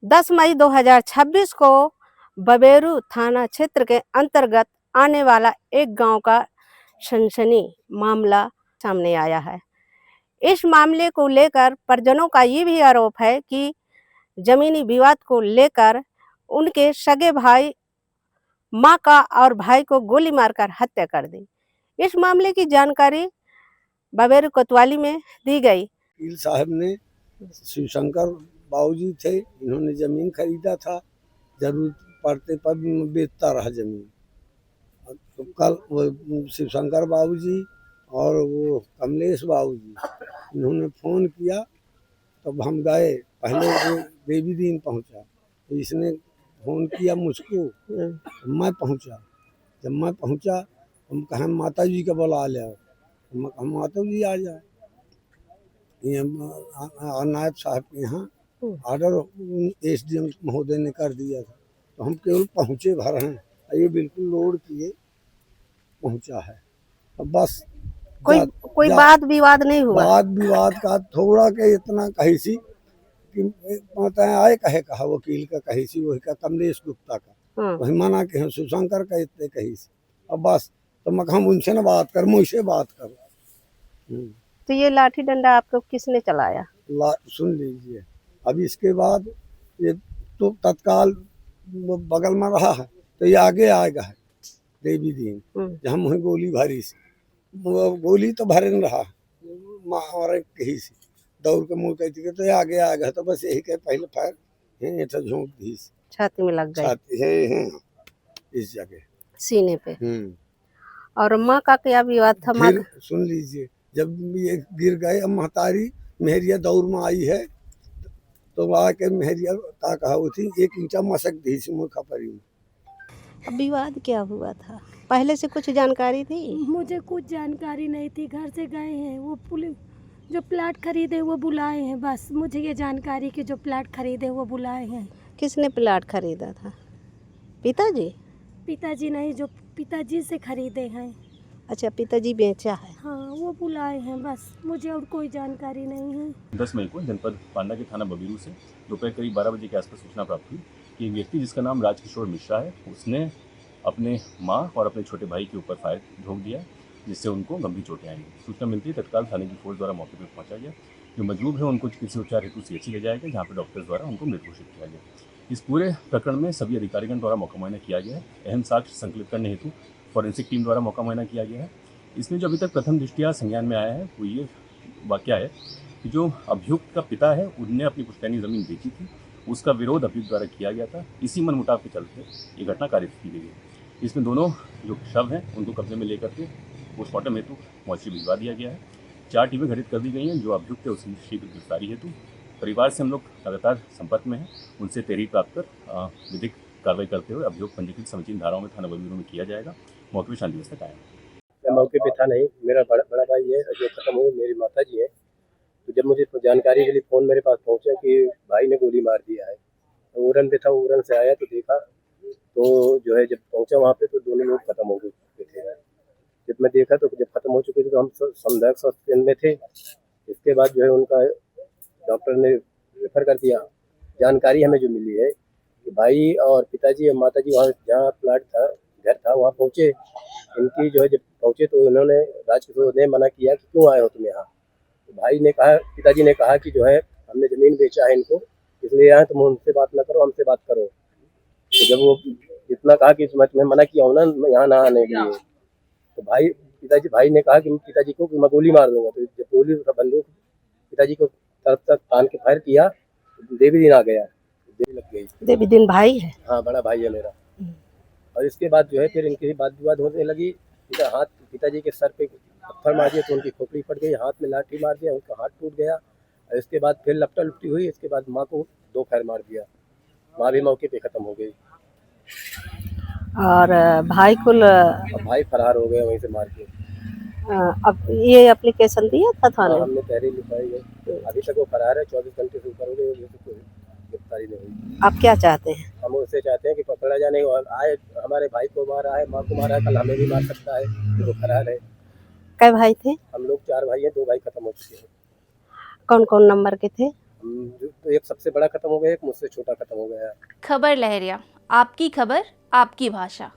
10 मई 2026 को बबेरू थाना क्षेत्र के अंतर्गत आने वाला एक गांव का सनसनी मामला सामने आया है। इस मामले को लेकर परिजनों का ये भी आरोप है कि जमीनी विवाद को लेकर उनके सगे भाई मां का और भाई को गोली मारकर हत्या कर दी। इस मामले की जानकारी बबेरू कोतवाली में दी गई। वकील साहब ने शिवशंकर बाबूजी थे, इन्होंने जमीन खरीदा था, जरूरत पड़ते पर बेचता रहा जमीन। तो कल वो शिवशंकर बाबूजी और वो कमलेश बाबूजी इन्होंने फ़ोन किया, तब हम गए। पहले वो देवी दीन पहुंचा, तो इसने फ़ोन किया मुझको, मैं पहुंचा। जब मैं पहुंचा हम कहा माता जी का बुला ले, हम माता जी आ जाए। नायब साहब के यहाँ ऑर्डर एसडीएम महोदय ने कर दिया था, तो हम केवल पहुँचे भर हैं। ये बिल्कुल लोड किए पहुँचा है। तो बस कोई वाद विवाद नहीं हुआ। वाद विवाद का थोड़ा के इतना कही सी कि आए कहा वकील का कही सी, वही का कमलेश गुप्ता का वही मना के हैं, शिवशंकर का इतने कही सी। अब बस तो मैं हम उनसे न बात कर, मुझसे बात करो। तो ये लाठी डंडा आपको किसने चलाया? सुन लीजिए, अब इसके बाद ये तो तत्काल बगल में रहा है, तो ये आगे आएगा है देवी दीन, जहाँ मुझे गोली भरी सी, गोली तो भरे न रहा मारे कही सी, दौड़ के मुँह कहती तो ये आगे आएगा। तो बस यही के पहले फायर ऐसा झोंक दी, छाती में लग गई, छाती है इस जगह सीने पे। और माँ का क्या विवाद था? फिर सुन लीजिए, जब ये गिर गए, अब महतारी मेहरिया दौड़ में आई है, तो आके मेहरिया का कहा थी एक इंचा मसक दी सी मुँह खपरी में। अब विवाद क्या हुआ था? पहले से कुछ जानकारी थी? मुझे कुछ जानकारी नहीं थी, घर से गए हैं, वो पुलिस जो प्लाट खरीदे वो बुलाए हैं, बस मुझे ये जानकारी कि जो प्लाट खरीदे वो बुलाए हैं। किसने प्लाट खरीदा था? पिताजी? पिताजी नहीं, जो पिताजी से खरीदे हैं। अच्छा, पिताजी बेचा है। हाँ, वो बुलाए हैं, बस मुझे और कोई जानकारी नहीं है। 10 मई को जनपद पांडा के थाना बबेरू से दोपहर करीब 12 बजे के आसपास सूचना प्राप्त हुई कि एक व्यक्ति जिसका नाम राजकिशोर मिश्रा है, उसने अपने मां और अपने छोटे भाई के ऊपर फायर झोंक दिया, जिससे उनको गंभीर चोटें आई। सूचना मिलती है तत्काल थाने की फोर्स द्वारा मौके पर पहुंचा गया। जो मजलूम है उनको चिकित्सीय उपचार हेतु सीएचसी ले जाया गया, जहाँ पर डॉक्टर्स द्वारा उनको मृत घोषित किया गया। इस पूरे प्रकरण में सभी अधिकारीगण द्वारा मौका मुआयना किया गया है। अहम साक्ष्य संकलित करने हेतु फॉरेंसिक टीम द्वारा मौका मुआयना किया गया है। इसमें जो अभी तक प्रथम दृष्टिया संज्ञान में आया है वो ये वाकया है कि जो अभियुक्त का पिता है उनने अपनी पुश्तैनी ज़मीन बेची थी, उसका विरोध अभियुक्त द्वारा किया गया था। इसी मनमुटाव के चलते ये घटना कारित की गई है। इसमें दोनों जो शव हैं उनको कब्जे में लेकर के पोस्टमार्टम हेतु मौचरी भिजवा दिया गया है। 4 टीमें गठित कर दी गई हैं। जो अभियुक्त है उसकी शीघ्र गिरफ्तारी हेतु परिवार से हम लोग लगातार संपर्क में हैं, उनसे तहरीर प्राप्त कर विधिक कार्रवाई करते हुए अभियोग पंजीकृत समीचीन धाराओं में थाना बबेरू में किया जाएगा। मौके पर शांति व्यवस्था कायम है। मैं मौके पे था नहीं, मेरा बड़ा भाई है जो खत्म हुए, मेरी माता जी है। तो जब मुझे जानकारी के लिए फ़ोन मेरे पास पहुंचा कि भाई ने गोली मार दिया है, तो उरन पे था, उरन से आया तो देखा, तो जो है जब पहुंचा वहाँ पे तो दोनों लोग खत्म हो चुके थे। जब मैं देखा तो जब खत्म हो चुके थे तो हम सामुदायिक स्वास्थ्य केंद्र में थे। इसके बाद जो है उनका डॉक्टर ने रेफर कर दिया। जानकारी हमें जो मिली है कि भाई और पिताजी और माताजी वहाँ जहाँ प्लाट था, घर था, वहाँ पहुँचे। इनकी जो है जब पहुँचे तो उन्होंने राजकिशोर ने मना किया कि क्यों आए हो तुम यहाँ। तो भाई ने कहा, पिताजी ने कहा कि जो है हमने ज़मीन बेचा है इनको, इसलिए आए, तुम उनसे बात ना करो, हमसे बात करो। तो जब वो इतना कहा कि मैं मना किया हूँ ना यहाँ ना आने के लिए, तो भाई ने कहा कि पिताजी को कि मैं गोली मार दूंगा। तो जब गोली बंदूक पिताजी को तरफ तक तान के फायर किया, देवी दिन आ गया, देवी लग गई। देवी दिन भाई है? हाँ, बड़ा भाई है मेरा। और इसके बाद जो है फिर इनकी बात विवाद होने लगी। हाथ पिताजी के सर पे पत्थर मार दिया तो उनकी खोपड़ी फट गई, हाथ में लाठी मार दिया, उनका हाथ टूट गया। और इसके बाद फिर लपटा लुपटी हुई। इसके बाद माँ को 2 फायर मार दिया, माँ भी मौके पे खत्म हो गई। और भाई फरार हो गए वहीं से मार के। अब ये एप्लीकेशन दिया था थाने? हमने तहरीर लिखवाई है, अभी तक वो फरार है। 24 घंटे से ऊपर हो गए, कोई गिरफ्तारी नहीं हुई। आप क्या चाहते हैं? हम उससे चाहते हैं कि पकड़ा जाने आए, हमारे भाई को मारा है, माँ को मारा है, कल हमें भी मार सकता है, वो फरार है। कै भाई थे? हम लोग 4 भाई हैं, 2 भाई खत्म हो चुके हैं। कौन कौन नंबर के थे? तो एक सबसे बड़ा खत्म हो गया, एक मुझसे छोटा खत्म हो गया। खबर लहरिया, आपकी खबर आपकी भाषा।